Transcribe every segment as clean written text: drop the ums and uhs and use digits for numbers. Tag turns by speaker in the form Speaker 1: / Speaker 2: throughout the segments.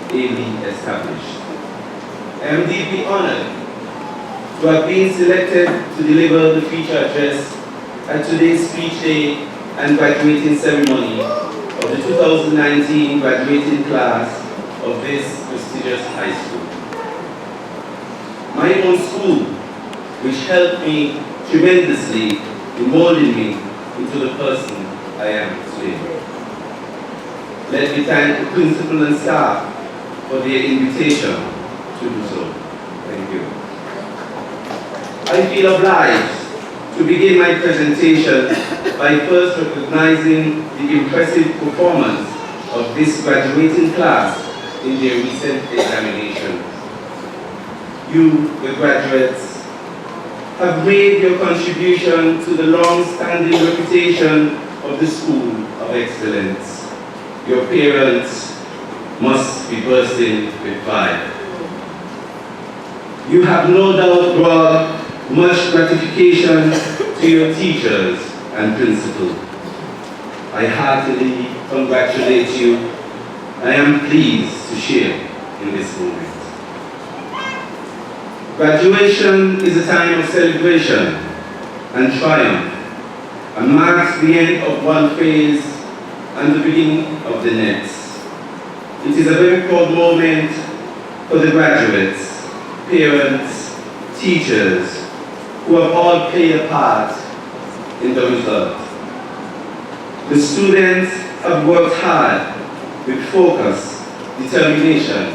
Speaker 1: ably established. I am deeply honored to have been selected to deliver the feature address at today's speech day and graduating ceremony of the 2019 graduating class of this prestigious high school. My own school, which helped me tremendously in molding me into the person I am today. Let me thank the principal and staff for their invitation to do so. Thank you. I feel obliged to begin my presentation by first recognizing the impressive performance of this graduating class in their recent examinations. You, the graduates, have made your contribution to the long-standing reputation of the School of Excellence. Your parents must be bursting with pride. You have no doubt brought much gratification to your teachers and principal. I heartily congratulate you. I am pleased to share in this moment. Graduation is a time of celebration and triumph and marks the end of one phase and the beginning of the next. It is a very proud moment for the graduates, parents, teachers, who have all played a part in the result. The students have worked hard with focus, determination,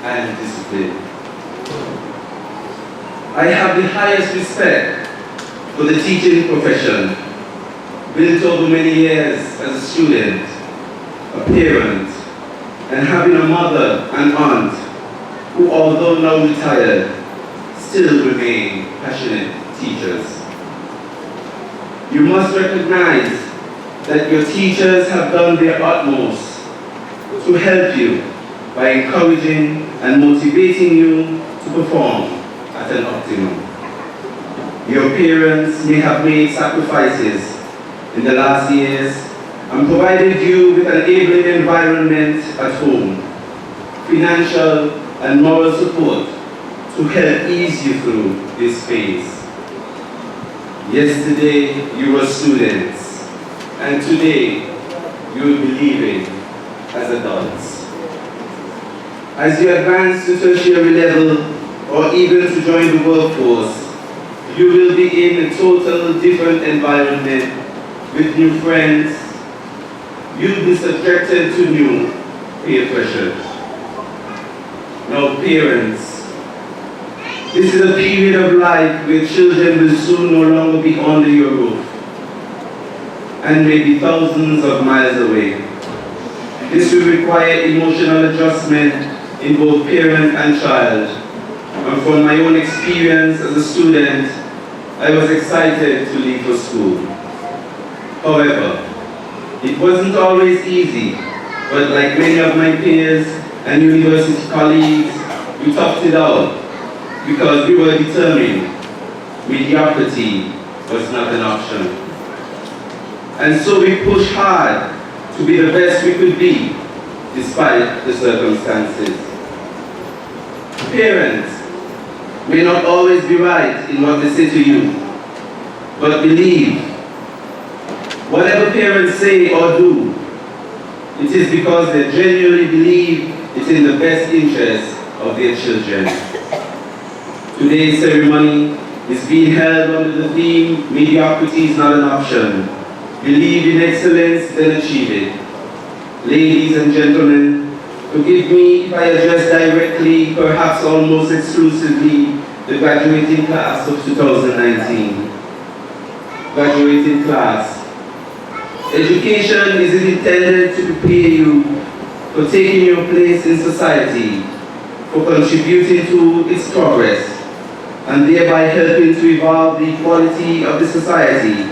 Speaker 1: and discipline. I have the highest respect for the teaching profession, built over many years as a student, a parent, and having a mother and aunt who, although now retired, still remain passionate teachers. You must recognize that your teachers have done their utmost to help you by encouraging and motivating you to perform at an optimum. Your parents may have made sacrifices in the last years and provided you with an enabling environment at home, financial and moral support to help ease you through this phase. Yesterday you were students, and today you will be leaving as adults. As you advance to tertiary level or even to join the workforce, you will be in a total different environment with new friends. You'll be subjected to new peer pressure. Now parents, this is a period of life where children will soon no longer be under your roof and may be thousands of miles away. This will require emotional adjustment in both parent and child. And from my own experience as a student, I was excited to leave for school. However, it wasn't always easy, but like many of my peers and university colleagues, we toughed it out because we were determined mediocrity was not an option. And so we pushed hard to be the best we could be, despite the circumstances. Parents may not always be right in what they say to you, but believe, whatever parents say or do, it is because they genuinely believe it's in the best interest of their children. Today's ceremony is being held under the theme, mediocrity is not an option. Believe in excellence, then achieve it. Ladies and gentlemen, forgive me if I address directly, perhaps almost exclusively, the graduating class of 2019. Graduating class. Education is intended to prepare you for taking your place in society, for contributing to its progress, and thereby helping to evolve the quality of the society,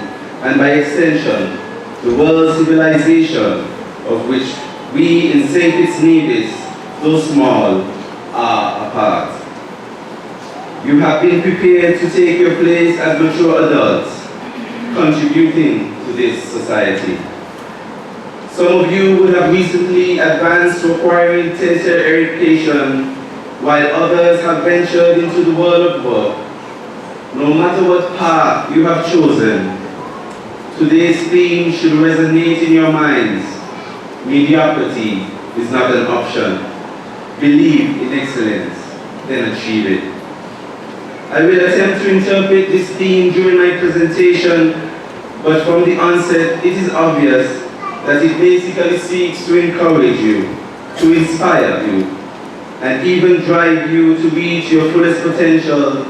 Speaker 1: and by extension, the world civilization of which we in St. Kitts Nevis, though small, are a part. You have been prepared to take your place as mature adults, contributing to this society. Some of you would have recently advanced to acquiring tertiary education, while others have ventured into the world of work. No matter what path you have chosen, today's theme should resonate in your minds. Mediocrity is not an option. Believe in excellence, then achieve it. I will attempt to interpret this theme during my presentation, but from the onset, it is obvious that it basically seeks to encourage you, to inspire you, and even drive you to reach your fullest potential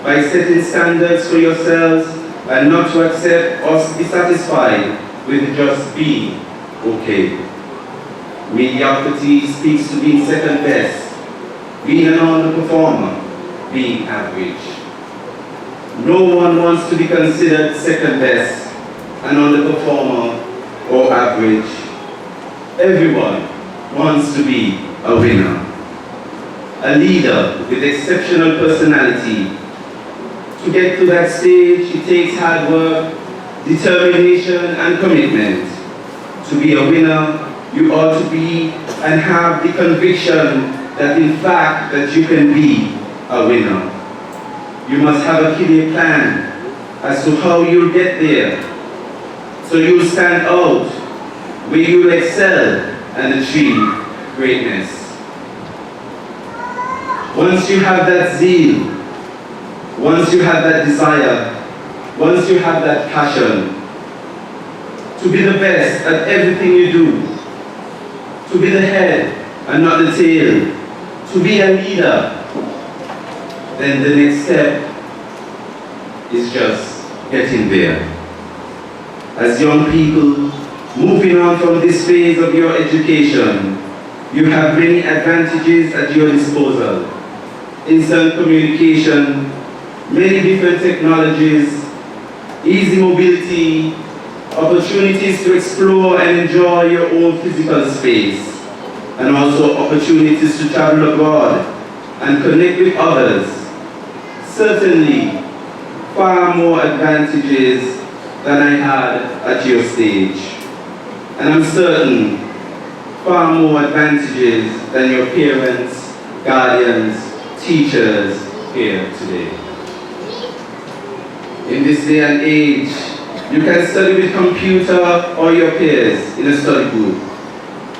Speaker 1: by setting standards for yourselves and not to accept or be satisfied with just being okay. Mediocrity speaks to being second best, being an underperformer, being average. No one wants to be considered second best, an underperformer, or average. Everyone wants to be a winner. A leader with exceptional personality. To get to that stage, it takes hard work, determination, and commitment. To be a winner, you ought to be and have the conviction that in fact that you can be a winner. You must have a clear plan as to how you'll get there, so you'll stand out, where you'll excel and achieve greatness. Once you have that zeal, once you have that desire, once you have that passion to be the best at everything you do, to be the head and not the tail, to be a leader, then the next step is just getting there. As young people, moving on from this phase of your education, you have many advantages at your disposal. Instant communication, many different technologies, easy mobility, opportunities to explore and enjoy your own physical space, and also opportunities to travel abroad and connect with others. Certainly, far more advantages than I had at your stage. And I'm certain, far more advantages than your parents, guardians, teachers here today. In this day and age, you can study with computer or your peers in a study group.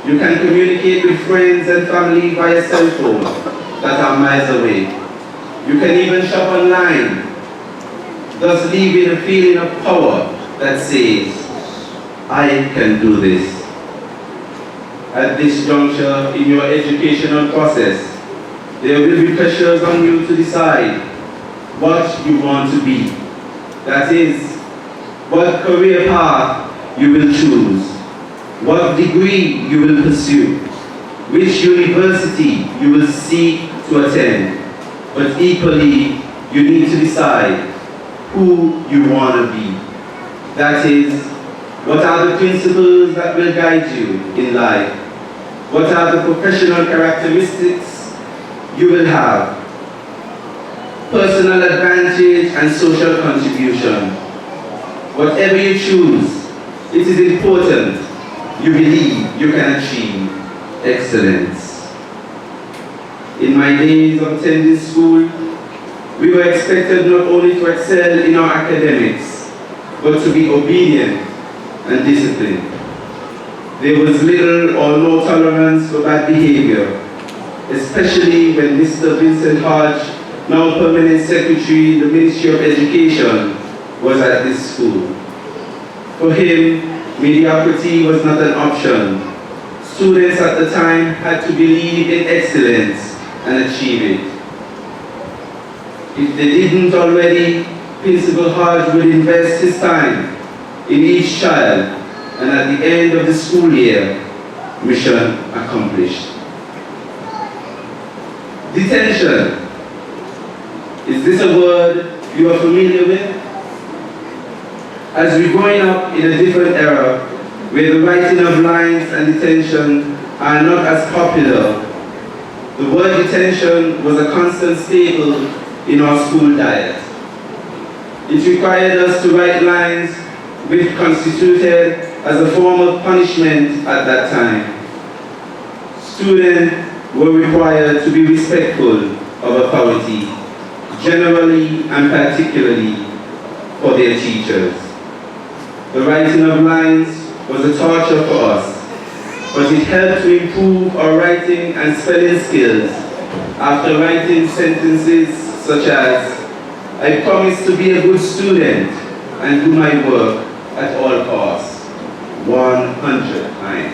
Speaker 1: You can communicate with friends and family via cell phone that are miles away. You can even shop online, thus leaving a feeling of power that says, I can do this. At this juncture in your educational process, there will be pressures on you to decide what you want to be. That is, what career path you will choose, what degree you will pursue, which university you will seek to attend. But equally, you need to decide who you want to be. That is, what are the principles that will guide you in life? What are the professional characteristics you will have? Personal advantage and social contribution. Whatever you choose, it is important you believe you can achieve excellence. In my days of attending school, we were expected not only to excel in our academics, but to be obedient and disciplined. There was little or no tolerance for bad behavior, especially when Mr. Vincent Hodge, now permanent secretary in the Ministry of Education, was at this school. For him, mediocrity was not an option. Students at the time had to believe in excellence and achieve it. If they didn't already, Principal Hodge would invest his time in each child, and at the end of the school year, mission accomplished. Detention. Is this a word you are familiar with? As we're growing up in a different era, where the writing of lines and detention are not as popular, the word detention was a constant staple in our school diet. It required us to write lines which constituted as a form of punishment at that time. Students were required to be respectful of authority, generally and particularly for their teachers. The writing of lines was a torture for us, but it helped to improve our writing and spelling skills after writing sentences such as, "I promise to be a good student and do my work at all costs," 100 times.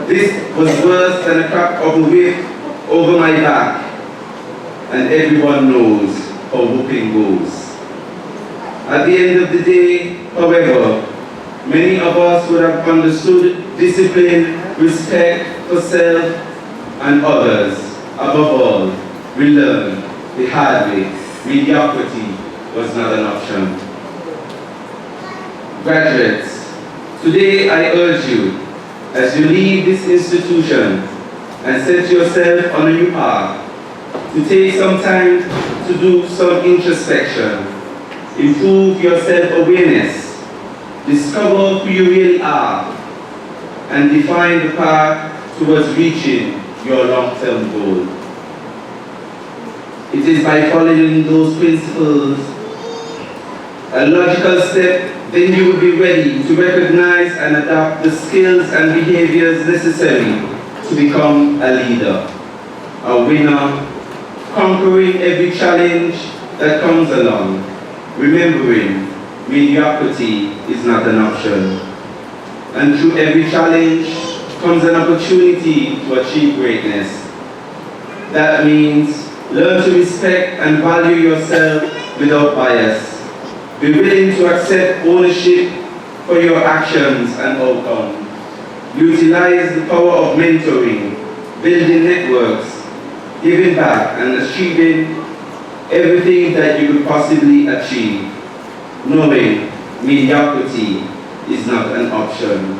Speaker 1: This was worse than a crack of a whip over my back, and everyone knows how whooping goes. At the end of the day, however, many of us would have understood discipline, respect for self and others. Above all, we learned the hard way. Mediocrity was not an option. Graduates, today I urge you, as you leave this institution and set yourself on a new path, to take some time to do some introspection, improve your self-awareness, discover who you really are, and define the path towards reaching your long-term goal. It is by following those principles, a logical step, then you will be ready to recognize and adopt the skills and behaviors necessary to become a leader, a winner, conquering every challenge that comes along, remembering mediocrity is not an option. And through every challenge comes an opportunity to achieve greatness. That means learn to respect and value yourself without bias. Be willing to accept ownership for your actions and outcomes. Utilize the power of mentoring, building networks, giving back, and achieving everything that you could possibly achieve, knowing mediocrity is not an option.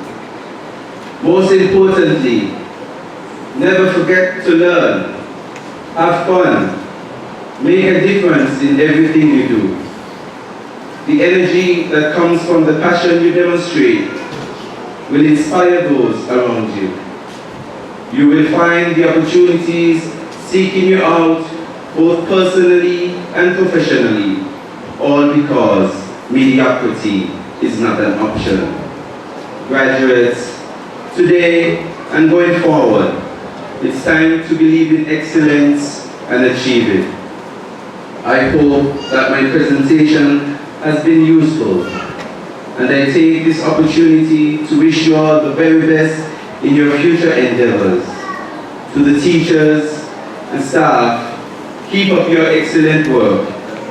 Speaker 1: Most importantly, never forget to learn, have fun, make a difference in everything you do. The energy that comes from the passion you demonstrate will inspire those around you. You will find the opportunities seeking you out, both personally and professionally, all because mediocrity is not an option. Graduates, today and going forward, it's time to believe in excellence and achieve it. I hope that my presentation has been useful, and I take this opportunity to wish you all the very best in your future endeavors. To the teachers and staff, keep up your excellent work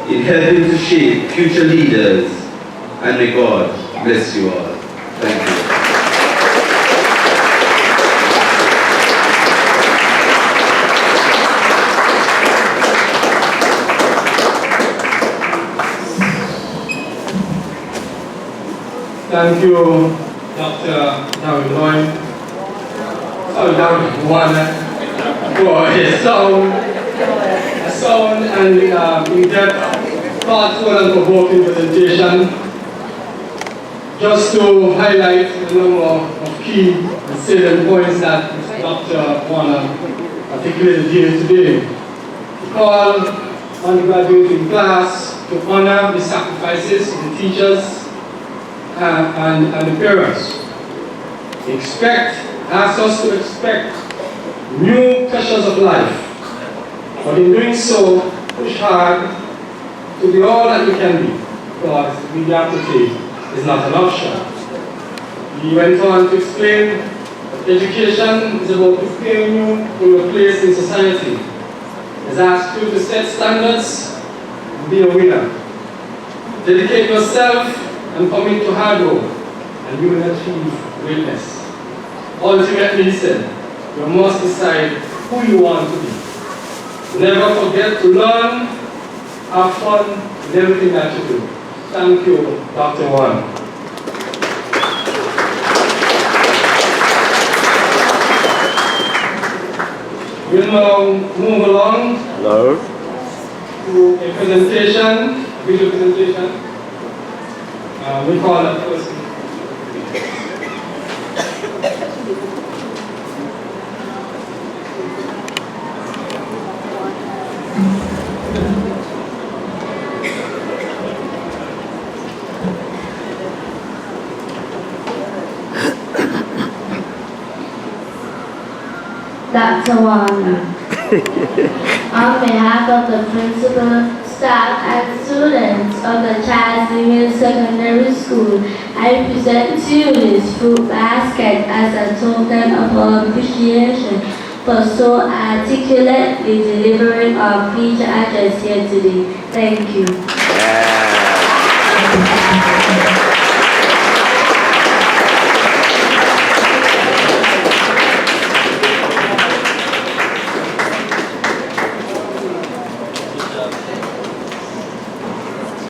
Speaker 1: in helping to shape future leaders, and may God bless you all. Thank you.
Speaker 2: Thank you, Dr. Darrell, for his sound and in-depth, thoughtful and provoking presentation. Just to highlight the number of key and salient points that Dr. Warner articulated here today. We call on the graduating class to honor the sacrifices of the teachers and the parents. Ask us to expect new pressures of life, but in doing so, push hard to be all that we can be, because mediocrity is not an option. He went on to explain that education is about preparing you for your place in society. It's asked you to set standards and be a winner. Dedicate yourself and commit to hard work, and you will achieve greatness. Ultimately, he said, you must decide who you want to be. Never forget to learn, have fun in everything that you do. Thank you, Dr. Wan. We'll now move along to a presentation, a video presentation. We call that person
Speaker 3: Dr. Warner. On behalf of the principal, staff, and students of the Charles Senior Secondary School, I present to you this fruit basket as a token of our appreciation for so articulately delivering our speech address here today. Thank you.
Speaker 4: Yeah.